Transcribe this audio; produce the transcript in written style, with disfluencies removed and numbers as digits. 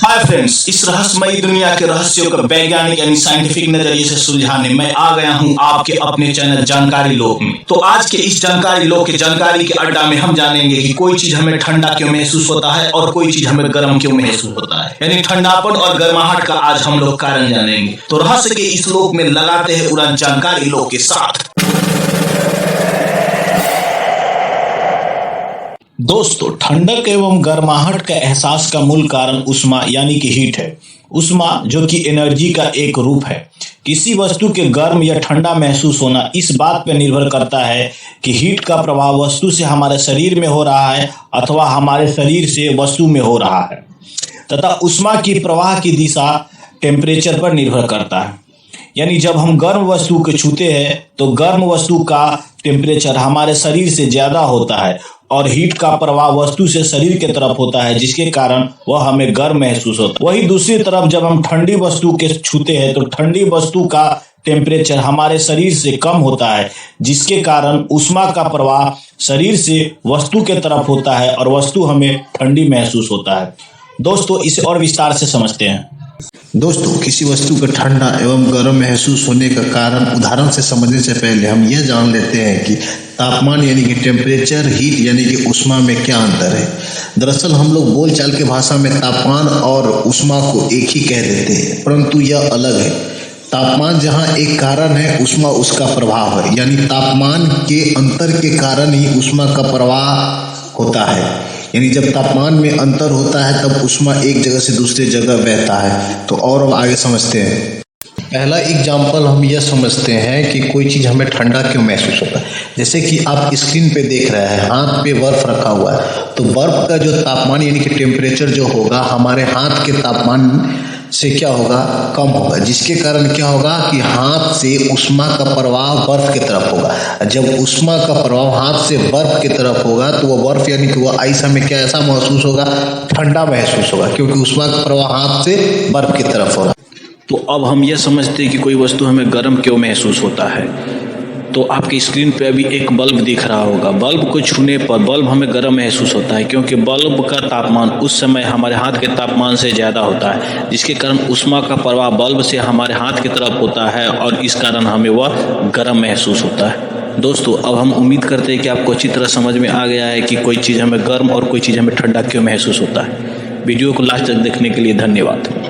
Hi friends, इस रहस्यमयी दुनिया के रहस्यों को वैज्ञानिक यानी साइंटिफिक नजरिए से सुलझाने मैं आ गया हूं आपके अपने चैनल जानकारी लोक में। तो आज के इस जानकारी लोक के जानकारी के अड्डा में हम जानेंगे कि कोई चीज हमें ठंडा क्यों महसूस होता है और कोई चीज हमें गर्म क्यों महसूस होता है, यानी ठंडापन और गर्माहट का आज हम लोग कारण जानेंगे। तो रहस्य के इस लोक में लगाते हैं उड़ान जानकारी लोक के साथ। दोस्तों, ठंडक एवं गर्माहट का एहसास का मूल कारण उष्मा यानी कि हीट है। उष्मा जो कि एनर्जी का एक रूप है। किसी वस्तु के गर्म या ठंडा महसूस होना इस बात पर निर्भर करता है कि हीट का प्रभाव वस्तु से हमारे शरीर में हो रहा है अथवा हमारे शरीर से वस्तु में हो रहा है, तथा उष्मा की प्रवाह की दिशा टेम्परेचर पर निर्भर करता है। यानी जब हम गर्म वस्तु को छूते हैं तो गर्म वस्तु का टेम्परेचर हमारे शरीर से ज्यादा होता है और हीट का प्रवाह वस्तु से शरीर के तरफ होता है, जिसके कारण वह हमें गर्म महसूस होता है। वही दूसरी तरफ जब हम ठंडी वस्तु के छूते हैं तो ठंडी वस्तु का टेम्परेचर हमारे शरीर से कम होता है, जिसके कारण उष्मा का प्रवाह शरीर से वस्तु के तरफ होता है और वस्तु हमें ठंडी महसूस होता है। दोस्तों, इसे और विस्तार से समझते हैं। दोस्तों, किसी वस्तु का ठंडा एवं गर्म महसूस होने का कारण उदाहरण से समझने से पहले हम यह जान लेते हैं कि तापमान यानी कि टेम्परेचर, हीट यानी कि उष्मा में क्या अंतर है। दरअसल हम लोग बोलचाल के भाषा में तापमान और उष्मा को एक ही कह देते हैं, परंतु यह अलग है। तापमान जहाँ एक कारण है, उष्मा उसका प्रभाव है। यानी तापमान के अंतर के कारण ही उष्मा का प्रवाह होता है। यानी जब तापमान में अंतर होता है तब उष्मा एक जगह से दूसरी जगह बहता है। तो और अब आगे समझते हैं। पहला एग्जाम्पल हम यह समझते हैं कि कोई चीज़ हमें ठंडा क्यों महसूस होता है। जैसे कि आप स्क्रीन पे देख रहे हैं, हाथ पे बर्फ रखा हुआ है, तो बर्फ का जो तापमान यानी कि टेम्परेचर जो होगा हमारे हाथ के तापमान से क्या होगा, कम होगा, जिसके कारण क्या होगा कि हाथ से उष्मा का प्रवाह बर्फ की तरफ होगा। जब उष्मा का प्रवाह हाथ से बर्फ की तरफ होगा तो वह बर्फ यानी कि वह आइस हमें क्या ऐसा महसूस होगा, ठंडा महसूस होगा, क्योंकि उष्मा का प्रवाह हाथ से बर्फ की तरफ होगा। तो अब हम यह समझते हैं कि कोई वस्तु हमें गर्म क्यों महसूस होता है। तो आपकी स्क्रीन पे अभी एक बल्ब दिख रहा होगा। बल्ब को छूने पर बल्ब हमें गर्म महसूस होता है, क्योंकि बल्ब का तापमान उस समय हमारे हाथ के तापमान से ज़्यादा होता है, जिसके कारण उष्मा का प्रवाह बल्ब से हमारे हाथ की तरफ होता है और इस कारण हमें वह गर्म महसूस होता है। दोस्तों, अब हम उम्मीद करते हैं कि आपको अच्छी तरह समझ में आ गया है कि कोई चीज़ हमें गर्म और कोई चीज़ हमें ठंडा क्यों महसूस होता है। वीडियो को लास्ट तक देखने के लिए धन्यवाद।